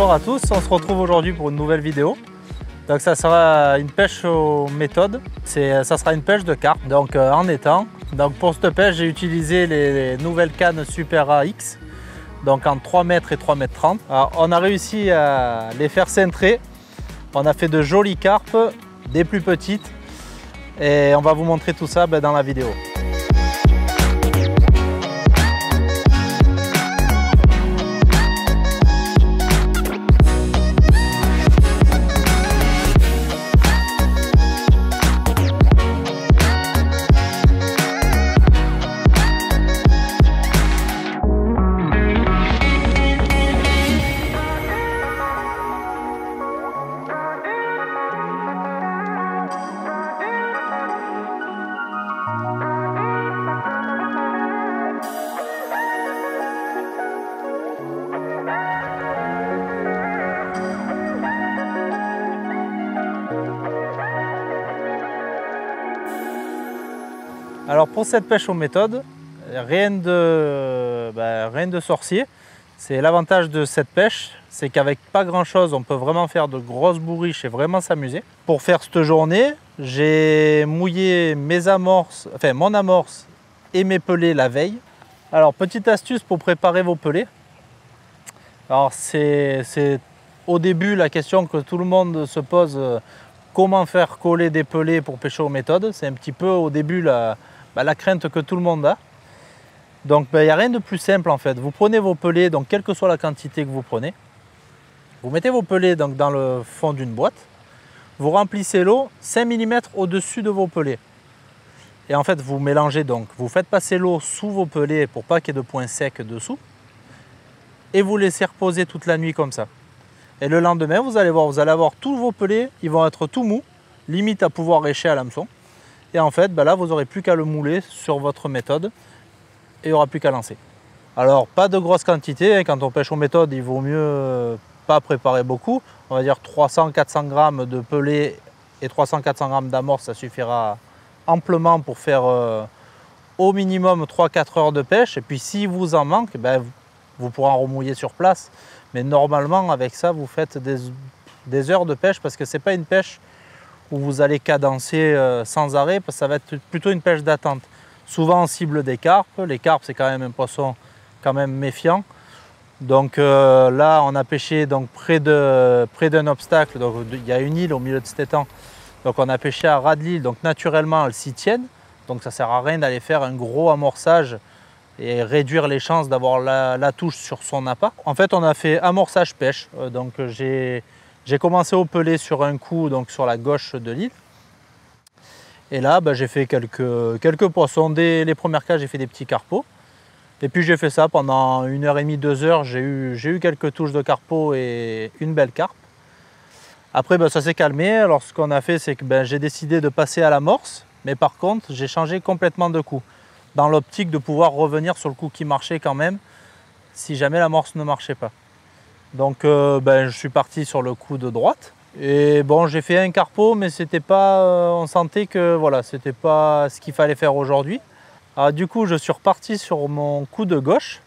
bonjour à tous, on se retrouve aujourd'hui pour une nouvelle vidéo. Donc ça sera une pêche aux méthodes, ça sera une pêche de carpe, donc en étang. Donc pour cette pêche, j'ai utilisé les nouvelles cannes Super AX, donc en 3 mètres et 3 mètres 30. Alors, on a réussi à les faire cintrer, on a fait de jolies carpes, des plus petites, et on va vous montrer tout ça dans la vidéo. Alors pour cette pêche aux méthodes, rien de sorcier. C'est l'avantage de cette pêche, c'est qu'avec pas grand chose, on peut vraiment faire de grosses bourriches et vraiment s'amuser. Pour faire cette journée, j'ai mouillé mon amorce et mes pelets la veille. Alors petite astuce pour préparer vos pelets. Alors c'est au début la question que tout le monde se pose, comment faire coller des pelets pour pêcher aux méthodes. C'est un petit peu au début la crainte que tout le monde a. Donc il n'y a rien de plus simple en fait. Vous prenez vos pelets, donc quelle que soit la quantité que vous prenez, vous mettez vos pelets donc, dans le fond d'une boîte, vous remplissez l'eau 5 mm au-dessus de vos pelets. Et en fait vous mélangez donc, vous faites passer l'eau sous vos pelets pour pas qu'il y ait de points secs dessous, et vous laissez reposer toute la nuit comme ça. Et le lendemain vous allez avoir tous vos pelets, ils vont être tout mous, limite à pouvoir récher à l'hameçon. Et en fait, là, vous n'aurez plus qu'à le mouler sur votre méthode et il n'y aura plus qu'à lancer. Alors, pas de grosse quantité. Quand on pêche aux méthodes, il vaut mieux pas préparer beaucoup. On va dire 300-400 grammes de pelés et 300-400 grammes d'amorce, ça suffira amplement pour faire au minimum 3-4 heures de pêche. Et puis, si vous en manque, vous pourrez en remouiller sur place. Mais normalement, avec ça, vous faites des heures de pêche parce que ce n'est pas une pêche où vous allez cadencer sans arrêt, parce que ça va être plutôt une pêche d'attente. Souvent on cible des carpes, les carpes c'est quand même un poisson quand même méfiant. Donc là on a pêché donc, près d'un obstacle, donc il y a une île au milieu de cet étang. Donc on a pêché à ras de l'île, donc naturellement elles s'y tiennent. Donc ça ne sert à rien d'aller faire un gros amorçage et réduire les chances d'avoir la touche sur son appât. En fait on a fait amorçage pêche, donc j'ai commencé au pelé sur un coup, donc sur la gauche de l'île. Et là, j'ai fait quelques poissons. Dès les premières cages, j'ai fait des petits carpeaux. Et puis j'ai fait ça pendant 1h30, 2 heures. J'ai eu quelques touches de carpeaux et une belle carpe. Après, ça s'est calmé. Alors ce qu'on a fait, c'est que j'ai décidé de passer à l'amorce. Mais par contre, j'ai changé complètement de coup. Dans l'optique de pouvoir revenir sur le coup qui marchait quand même, si jamais l'amorce ne marchait pas. Donc je suis parti sur le coup de droite et bon j'ai fait un carpeau mais c'était pas, on sentait que voilà c'était pas ce qu'il fallait faire aujourd'hui. Alors du coup je suis reparti sur mon coup de gauche,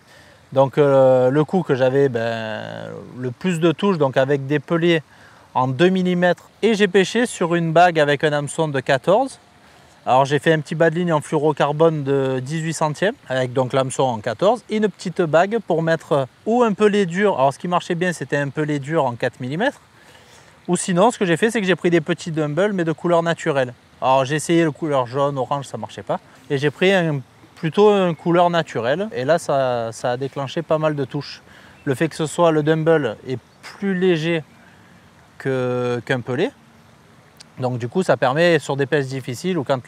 donc le coup que j'avais le plus de touches, donc avec des pelés en 2 mm, et j'ai pêché sur une bague avec un hameçon de 14. Alors j'ai fait un petit bas de ligne en fluorocarbone de 18 centièmes avec donc l'hameçon en 14 et une petite bague pour mettre ou un pelé dur. Alors ce qui marchait bien c'était un pelé dur en 4 mm, ou sinon ce que j'ai fait c'est que j'ai pris des petits dumbbells mais de couleur naturelle. Alors j'ai essayé le couleur jaune, orange, ça marchait pas, et j'ai pris plutôt une couleur naturelle et là ça a déclenché pas mal de touches. Le fait que ce soit le dumbbell est plus léger qu'un pelé. Donc du coup ça permet sur des pêches difficiles ou quand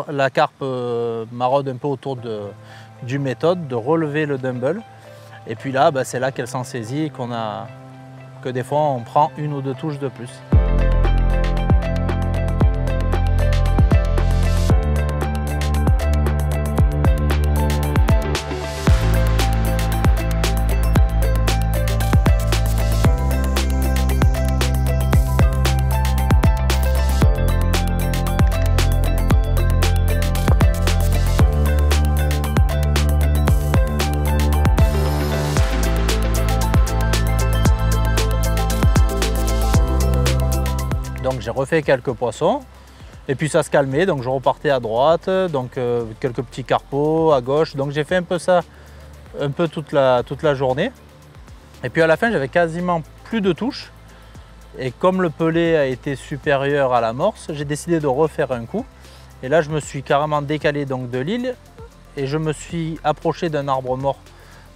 la carpe maraude un peu autour du méthode de relever le dumbbell. Et puis là c'est là qu'elle s'en saisit et que des fois on prend 1 ou 2 touches de plus. j'ai refait quelques poissons. Et puis ça se calmait, donc je repartais à droite, donc quelques petits carpeaux à gauche. Donc j'ai fait un peu ça, un peu toute la journée. Et puis à la fin, j'avais quasiment plus de touches. Et comme le pelé a été supérieur à l'amorce, j'ai décidé de refaire un coup. Et là, je me suis carrément décalé donc de l'île et je me suis approché d'un arbre mort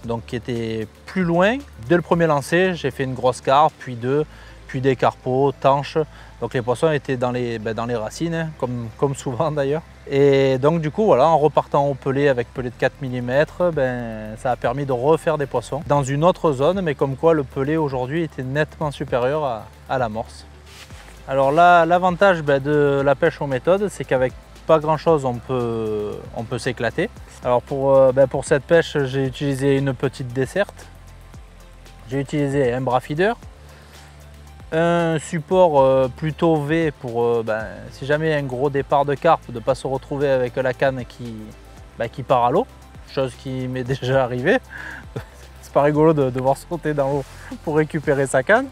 donc qui était plus loin. Dès le premier lancer, j'ai fait une grosse carpe, puis deux, puis des carpeaux, tanches. Donc les poissons étaient dans les racines, hein, comme souvent d'ailleurs. Et donc du coup, voilà, en repartant au pelé avec pelé de 4 mm, ça a permis de refaire des poissons dans une autre zone, mais comme quoi le pelé aujourd'hui était nettement supérieur à l'amorce. Alors là, l'avantage de la pêche aux méthodes, c'est qu'avec pas grand chose on peut s'éclater. Alors pour cette pêche, j'ai utilisé une petite desserte, j'ai utilisé un bras feeder, un support plutôt V pour si jamais il y a un gros départ de carpe, de ne pas se retrouver avec la canne qui part à l'eau, chose qui m'est déjà arrivée. C'est pas rigolo de devoir sauter dans l'eau pour récupérer sa canne.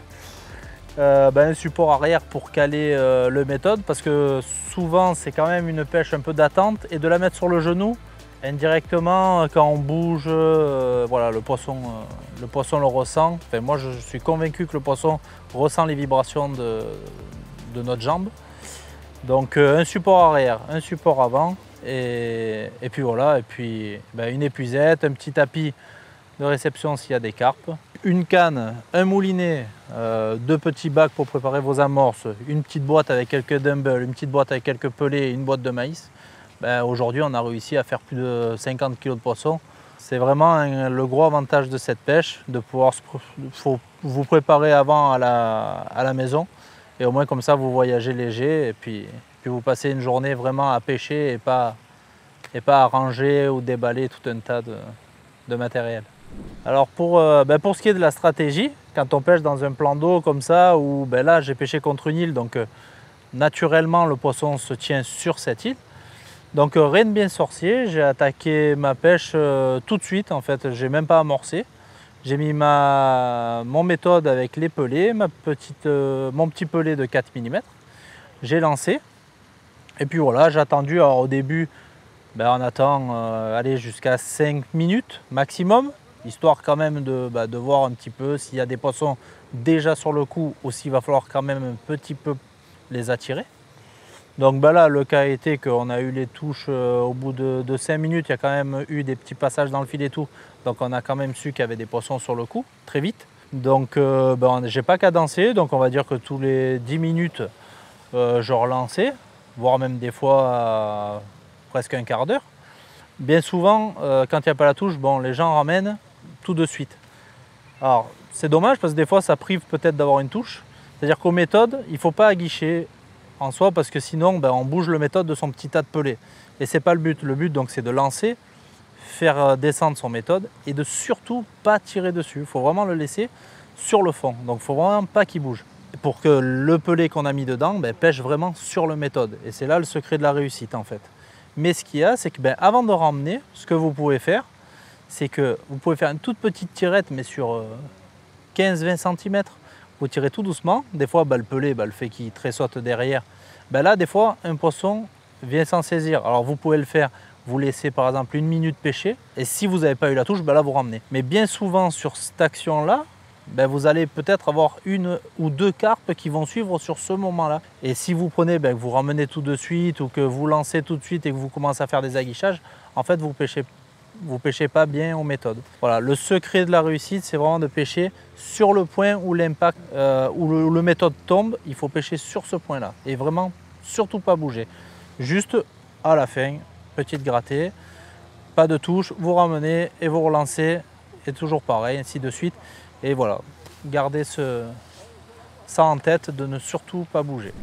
Un support arrière pour caler le méthode, parce que souvent c'est quand même une pêche un peu d'attente, et de la mettre sur le genou indirectement quand on bouge, voilà, le poisson le ressent. Enfin, moi je suis convaincu que le poisson ressent les vibrations de notre jambe. Donc un support arrière, un support avant, et puis voilà, et puis une épuisette, un petit tapis de réception s'il y a des carpes, une canne, un moulinet, deux petits bacs pour préparer vos amorces, une petite boîte avec quelques dumbbells, une petite boîte avec quelques pelés et une boîte de maïs. Aujourd'hui on a réussi à faire plus de 50 kg de poissons. C'est vraiment le gros avantage de cette pêche, de pouvoir vous préparer avant à la maison, et au moins comme ça vous voyagez léger, et puis vous passez une journée vraiment à pêcher et pas à ranger ou déballer tout un tas de matériel. Alors pour ce qui est de la stratégie, quand on pêche dans un plan d'eau comme ça, où là j'ai pêché contre une île, donc naturellement le poisson se tient sur cette île. Donc rien de bien sorcier, j'ai attaqué ma pêche tout de suite, en fait, j'ai même pas amorcé. J'ai mis mon méthode avec les pelés, mon petit pelé de 4 mm. J'ai lancé, et puis voilà, j'ai attendu. Alors au début, on attend aller jusqu'à 5 minutes maximum, histoire quand même de voir un petit peu s'il y a des poissons déjà sur le coup, ou s'il va falloir quand même un petit peu les attirer. Donc là, le cas a été qu'on a eu les touches au bout de 5 minutes, il y a quand même eu des petits passages dans le fil et tout. Donc on a quand même su qu'il y avait des poissons sur le coup, très vite. Donc j'ai pas cadencé, donc on va dire que tous les 10 minutes, je relançais, voire même des fois presque un quart d'heure. Bien souvent, quand il n'y a pas la touche, les gens ramènent tout de suite. Alors c'est dommage parce que des fois ça prive peut-être d'avoir une touche. C'est-à-dire qu'aux méthodes, il ne faut pas aguicher en soi, parce que sinon on bouge le méthode de son petit tas de pelés. Et c'est pas le but. Le but donc c'est de lancer, faire descendre son méthode, et de surtout pas tirer dessus. Il faut vraiment le laisser sur le fond. Donc il ne faut vraiment pas qu'il bouge. Pour que le pelé qu'on a mis dedans pêche vraiment sur le méthode. Et c'est là le secret de la réussite en fait. Mais ce qu'il y a, c'est que avant de ramener, ce que vous pouvez faire, c'est que vous pouvez faire une toute petite tirette, mais sur 15-20 cm. Vous tirez tout doucement. Des fois, le pelé, le fait qu'il tressaute derrière, là, des fois, un poisson vient s'en saisir. Alors, vous pouvez le faire, vous laissez par exemple 1 minute pêcher, et si vous n'avez pas eu la touche, là, vous ramenez. Mais bien souvent, sur cette action-là, vous allez peut-être avoir 1 ou 2 carpes qui vont suivre sur ce moment-là. Et si vous prenez, que vous ramenez tout de suite, ou que vous lancez tout de suite et que vous commencez à faire des aguichages, en fait, vous pêchez pas bien aux méthodes. Voilà, le secret de la réussite, c'est vraiment de pêcher sur le point où l'impact, où le méthode tombe. Il faut pêcher sur ce point-là et vraiment surtout pas bouger. Juste à la fin, petite grattée, pas de touche, vous ramenez et vous relancez, et toujours pareil, ainsi de suite. Et voilà, gardez ça en tête, de ne surtout pas bouger.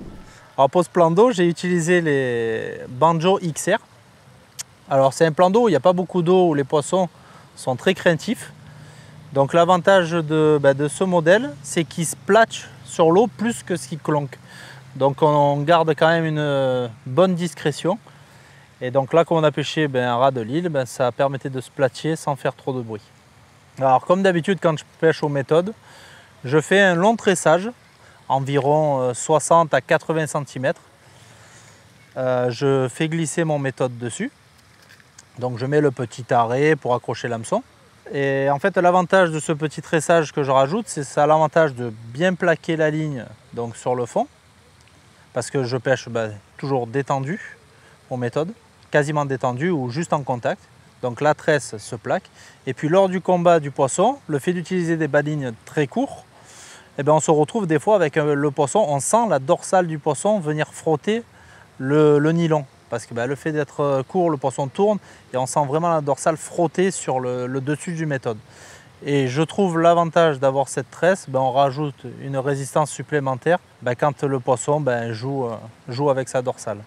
Alors pour ce plan d'eau, j'ai utilisé les Banjo XR. Alors c'est un plan d'eau où il n'y a pas beaucoup d'eau, où les poissons sont très craintifs. Donc l'avantage de ce modèle, c'est qu'il splatche sur l'eau plus que ce qu'il clonque. Donc on garde quand même une bonne discrétion. Et donc là, comme on a pêché à ras de l'île, ça permettait de splatcher sans faire trop de bruit. Alors comme d'habitude, quand je pêche aux méthodes, je fais un long tressage environ 60 à 80 cm. Je fais glisser mon méthode dessus. Donc je mets le petit arrêt pour accrocher l'hameçon. Et en fait l'avantage de ce petit tressage que je rajoute, c'est ça a l'avantage de bien plaquer la ligne donc, sur le fond. Parce que je pêche toujours détendu aux méthodes, quasiment détendu ou juste en contact. Donc la tresse se plaque. Et puis lors du combat du poisson, le fait d'utiliser des balignes très courts, eh bien, on se retrouve des fois avec le poisson, on sent la dorsale du poisson venir frotter le nylon. Parce que le fait d'être court, le poisson tourne et on sent vraiment la dorsale frotter sur le dessus du méthode. Et je trouve l'avantage d'avoir cette tresse, on rajoute une résistance supplémentaire quand le poisson joue avec sa dorsale.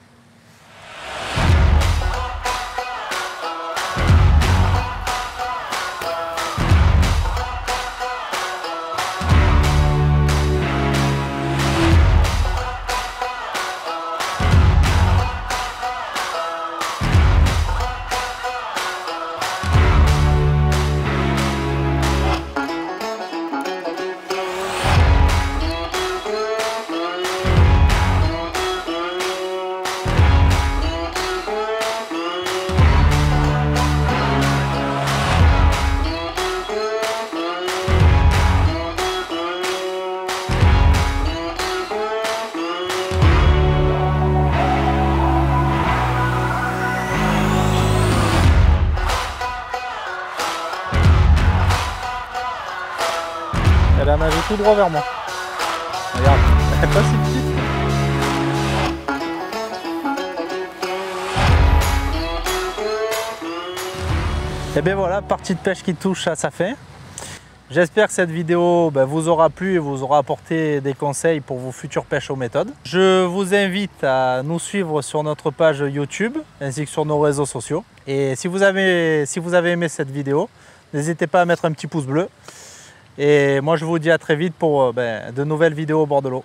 Elle a nagé tout droit vers moi. Regarde, elle est pas si petite. Et bien voilà, partie de pêche qui touche à sa fin. J'espère que cette vidéo vous aura plu et vous aura apporté des conseils pour vos futures pêches aux méthodes. Je vous invite à nous suivre sur notre page YouTube ainsi que sur nos réseaux sociaux. Et si vous avez aimé cette vidéo, n'hésitez pas à mettre un petit pouce bleu. Et moi je vous dis à très vite pour de nouvelles vidéos au bord de l'eau.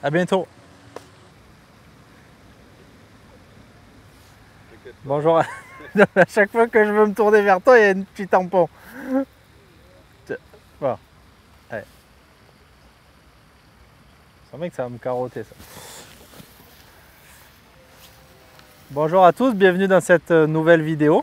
À bientôt. Bonjour. À chaque fois que je veux me tourner vers toi, il y a un petit tampon. Voilà. Allez. C'est vrai que ça va me carotter ça. Bonjour à tous, bienvenue dans cette nouvelle vidéo.